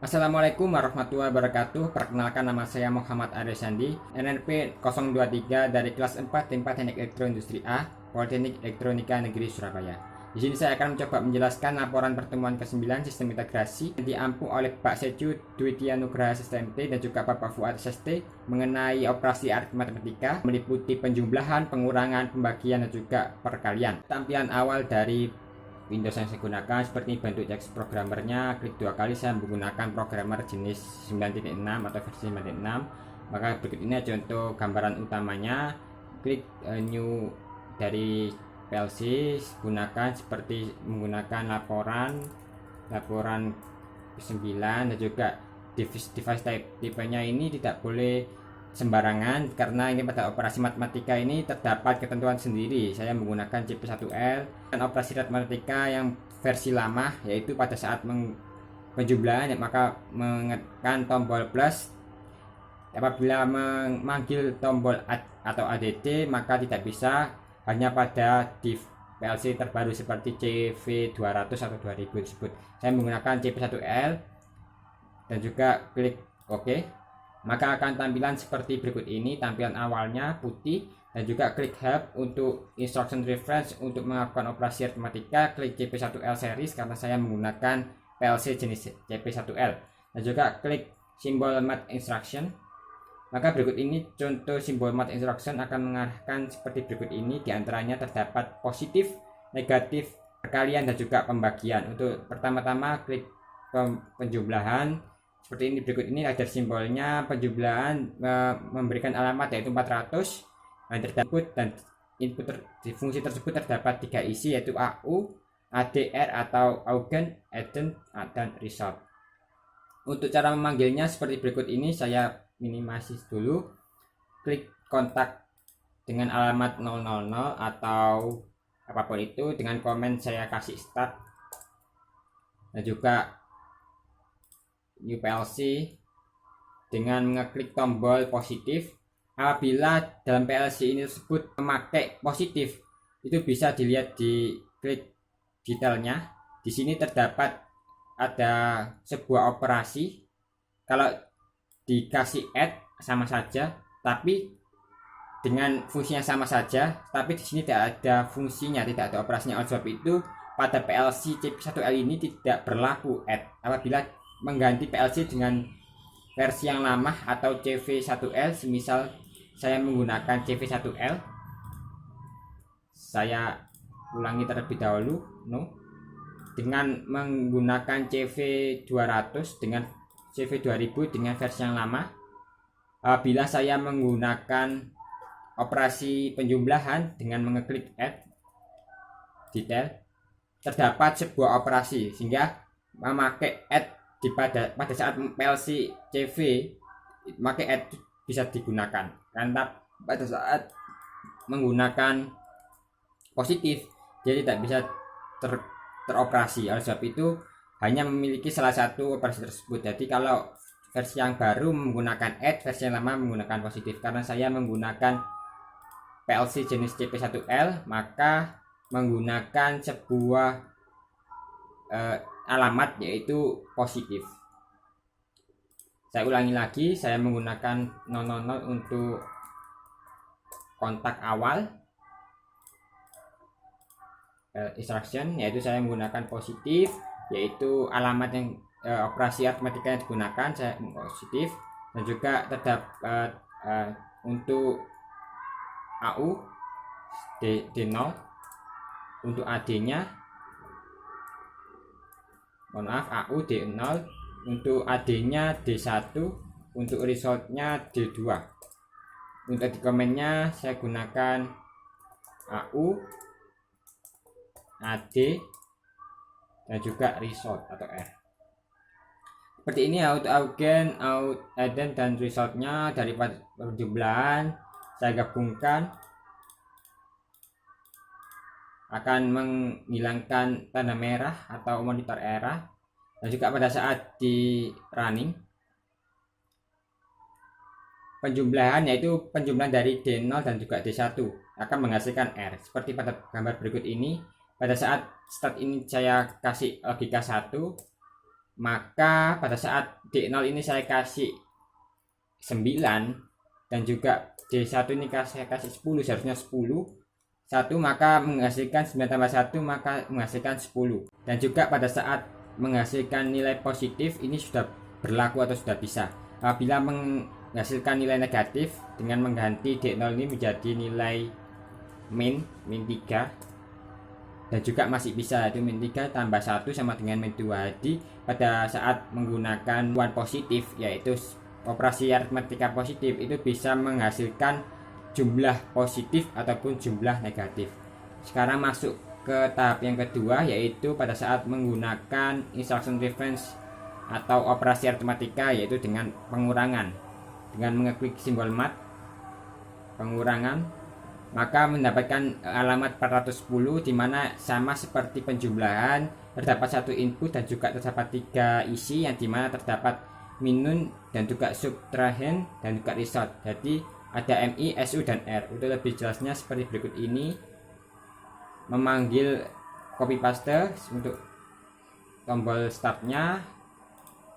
Assalamualaikum warahmatullahi wabarakatuh. Perkenalkan, nama saya Muhammad Aresandi, NNP 023 dari kelas 4 Teknik Teknik Elektroindustri A, Politeknik Elektronika Negeri Surabaya. Di sini saya akan mencoba menjelaskan laporan pertemuan ke-9 sistem integrasi yang diampu oleh Pak Seju Dwitya Nugraha SSTMT dan juga Bapak Fuad SST mengenai operasi aritmatika meliputi penjumlahan, pengurangan, pembagian dan juga perkalian. Tampilan awal dari Windows yang saya gunakan seperti bentuk teks programmernya. Klik dua kali, saya menggunakan programmer jenis 9.6 atau versi 9.6. Maka berikut ini contoh gambaran utamanya. Klik new dari PLC, gunakan seperti menggunakan laporan 9 dan juga device type tipenya ini tidak boleh sembarangan karena ini pada operasi matematika ini terdapat ketentuan sendiri. Saya menggunakan CP1L dan operasi matematika yang versi lama, yaitu pada saat penjumlahan maka menekan tombol plus. Apabila memanggil tombol add atau ADD maka tidak bisa, hanya pada di PLC terbaru seperti CV200 atau 2000 tersebut. Saya menggunakan CP1L dan juga klik OK. Maka akan tampilan seperti berikut ini. Tampilan awalnya putih dan juga klik help untuk instruction reference untuk melakukan operasi aritmatika. Klik CP1L series karena saya menggunakan PLC jenis CP1L dan juga klik simbol math instruction. Maka berikut ini contoh simbol math instruction akan mengarahkan seperti berikut ini. Di antaranya terdapat positif, negatif, perkalian dan juga pembagian. Untuk pertama-tama klik penjumlahan. Seperti ini, berikut ini ada simbolnya. Penjumlahan memberikan alamat yaitu 400 dan terdapat dan input di fungsi tersebut terdapat 3 isi yaitu AU, ADR atau Augen, Addend, dan Result. Untuk cara memanggilnya seperti berikut ini, saya minimasi dulu. Klik kontak dengan alamat 000 atau apapun itu, dengan komen saya kasih start dan juga new PLC dengan mengeklik tombol positif. Apabila dalam PLC ini tersebut memakai positif, itu bisa dilihat di klik detailnya. Di sini terdapat ada sebuah operasi. Kalau dikasih add sama saja, tapi dengan fungsinya sama saja, tapi di sini tidak ada fungsinya, tidak ada operasinya. Oleh sebab itu pada PLC CP1L ini tidak berlaku add. Apabila mengganti PLC dengan versi yang lama atau CV1L, semisal saya menggunakan CV1L, saya ulangi terlebih dahulu, dengan menggunakan CV200 dengan CV2000 dengan versi yang lama. Apabila saya menggunakan operasi penjumlahan dengan mengeklik add detail, terdapat sebuah operasi sehingga memakai add pada saat PLC CV maka add bisa digunakan. Karena pada saat menggunakan positif dia tidak bisa teroperasi. Oleh sebab itu hanya memiliki salah satu operasi tersebut. Jadi kalau versi yang baru menggunakan add, versi yang lama menggunakan positif. Karena saya menggunakan PLC jenis CP1L maka menggunakan sebuah alamat yaitu positif. Saya ulangi lagi, saya menggunakan 000 untuk kontak awal instruction, yaitu saya menggunakan positif, yaitu alamat yang operasi aritmatika yang digunakan saya positif. Dan juga terdapat untuk AU D0, untuk AD nya AU D0, untuk AD nya D1, untuk resultnya D2. Untuk di komennya saya gunakan AU, AD dan juga result atau R. Seperti ini auto Augen, Addend dan resultnya. Dari penjumlahan saya gabungkan akan menghilangkan tanda merah atau monitor error. Dan juga pada saat di running penjumlahan, yaitu penjumlahan dari D0 dan juga D1 akan menghasilkan R seperti pada gambar berikut ini. Pada saat start ini saya kasih logika 1, maka pada saat D0 ini saya kasih 9 dan juga D1 ini saya kasih 10, seharusnya 10 maka menghasilkan 9 tambah 1 maka menghasilkan 10. Dan juga pada saat menghasilkan nilai positif ini sudah berlaku atau sudah bisa. Apabila menghasilkan nilai negatif dengan mengganti D0 ini menjadi nilai min 3 dan juga masih bisa, itu min 3 tambah 1 sama dengan min 2. Jadi pada saat menggunakan one positif, yaitu operasi aritmatika positif, itu bisa menghasilkan jumlah positif ataupun jumlah negatif. Sekarang masuk ke tahap yang kedua, yaitu pada saat menggunakan instruction reference atau operasi aritmatika, yaitu dengan pengurangan. Dengan mengeklik simbol mat pengurangan, maka mendapatkan alamat 410, dimana sama seperti penjumlahan, terdapat satu input dan juga terdapat 3 isi, yang dimana terdapat minun dan juga subtrahend dan juga result. Jadi ada MI, SU, dan R. Untuk lebih jelasnya seperti berikut ini. Memanggil copy paste untuk tombol startnya,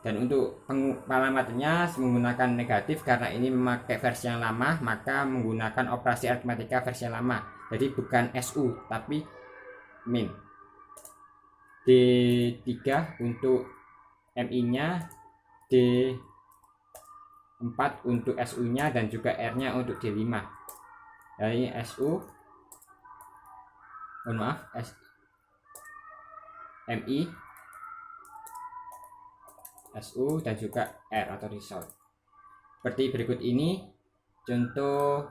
dan untuk alamatnya menggunakan negatif karena ini memakai versi yang lama, maka menggunakan operasi aritmatika versi yang lama. Jadi bukan SU tapi min. D3 untuk MI nya, D4 untuk SU nya, dan juga R nya untuk D5. Jadi SU, MI, SU, dan juga R atau result. Seperti berikut ini contoh,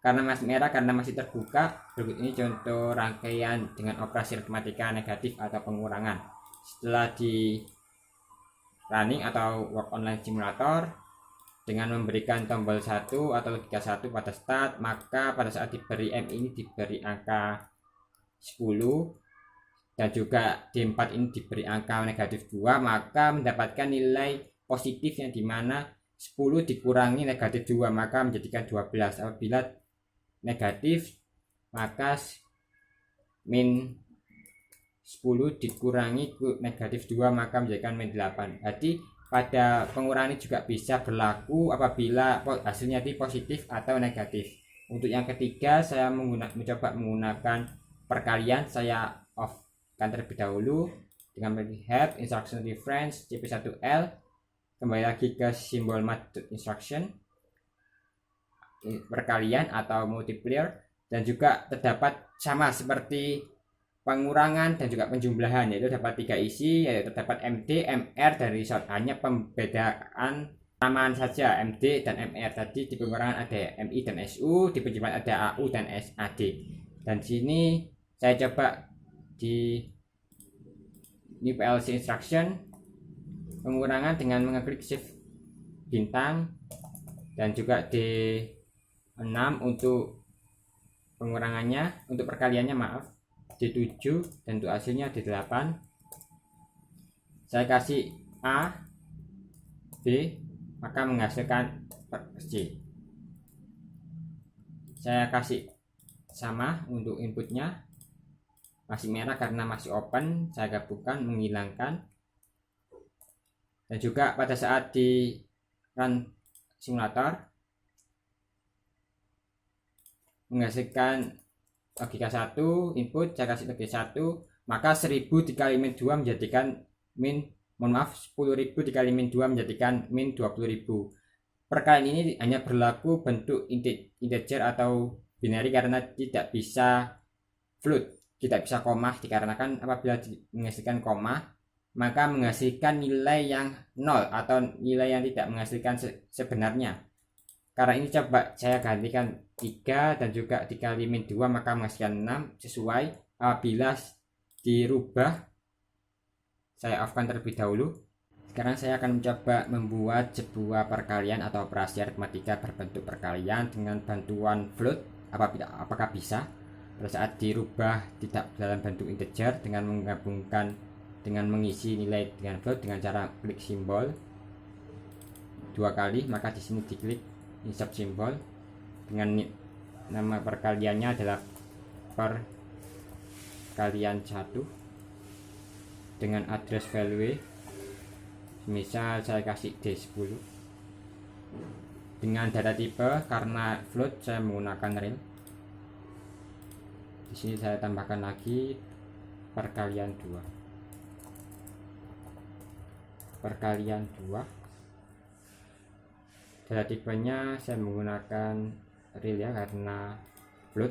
karena masih merah karena masih terbuka. Berikut ini contoh rangkaian dengan operasi aritmatika negatif atau pengurangan. Setelah di running atau work online simulator dengan memberikan tombol 1 atau logika 1 pada start, maka pada saat diberi M ini diberi angka 10 dan juga D4 ini diberi angka negatif 2, maka mendapatkan nilai positif yang dimana 10 dikurangi negatif 2 maka menjadikan 12. Apabila negatif maka min 10 dikurangi negatif 2 maka menjadikan min 8. Jadi pada pengurangan juga bisa berlaku apabila hasilnya positif atau negatif. Untuk yang ketiga saya mencoba menggunakan perkalian. Saya off kan terlebih dahulu dengan melihat instruction reference CP1L, kembali lagi ke simbol mat instruction perkalian atau multiplier, dan juga terdapat sama seperti pengurangan dan juga penjumlahan, yaitu dapat 3 isi, yaitu terdapat MD, MR, dan result. Hanya pembedaan samaan saja MD dan MR. Tadi di pengurangan ada MI dan SU, di penjumlahan ada AU dan SAD. Dan sini saya coba di new PLC instruction pengurangan dengan mengeklik shift bintang, dan juga D6 untuk pengurangannya, untuk perkaliannya maaf D7, dan untuk hasilnya D8. Saya kasih A, B, maka menghasilkan C. Saya kasih sama untuk inputnya, masih merah karena masih open, saya gabungkan menghilangkan. Dan juga pada saat di run simulator menghasilkan logika 1 input, saya kasih logika 1, maka 1000 dikali min 2 menjadikan min 10.000 dikali min 2 menjadikan min 20.000. Perkalian ini hanya berlaku bentuk integer atau binary karena tidak bisa float, tidak bisa koma, dikarenakan apabila menghasilkan koma maka menghasilkan nilai yang 0 atau nilai yang tidak menghasilkan sebenarnya. Karena ini coba saya gantikan 3 dan juga dikali min 2 maka menghasilkan 6 sesuai. Apabila dirubah, saya off kan terlebih dahulu. Sekarang saya akan mencoba membuat sebuah perkalian atau operasi aritmatika berbentuk perkalian dengan bantuan float. Apakah bisa pada saat dirubah tidak dalam bentuk integer dengan menggabungkan dengan mengisi nilai dengan float dengan cara klik simbol 2 kali, maka di sini diklik insert simbol dengan nama perkaliannya adalah perkalian 1 dengan address value Misal saya kasih D10. Dengan data tipe, karena float saya menggunakan real. Di sini saya tambahkan lagi perkalian 2. Perkalian 2. Data tipenya saya menggunakan real ya, karena float.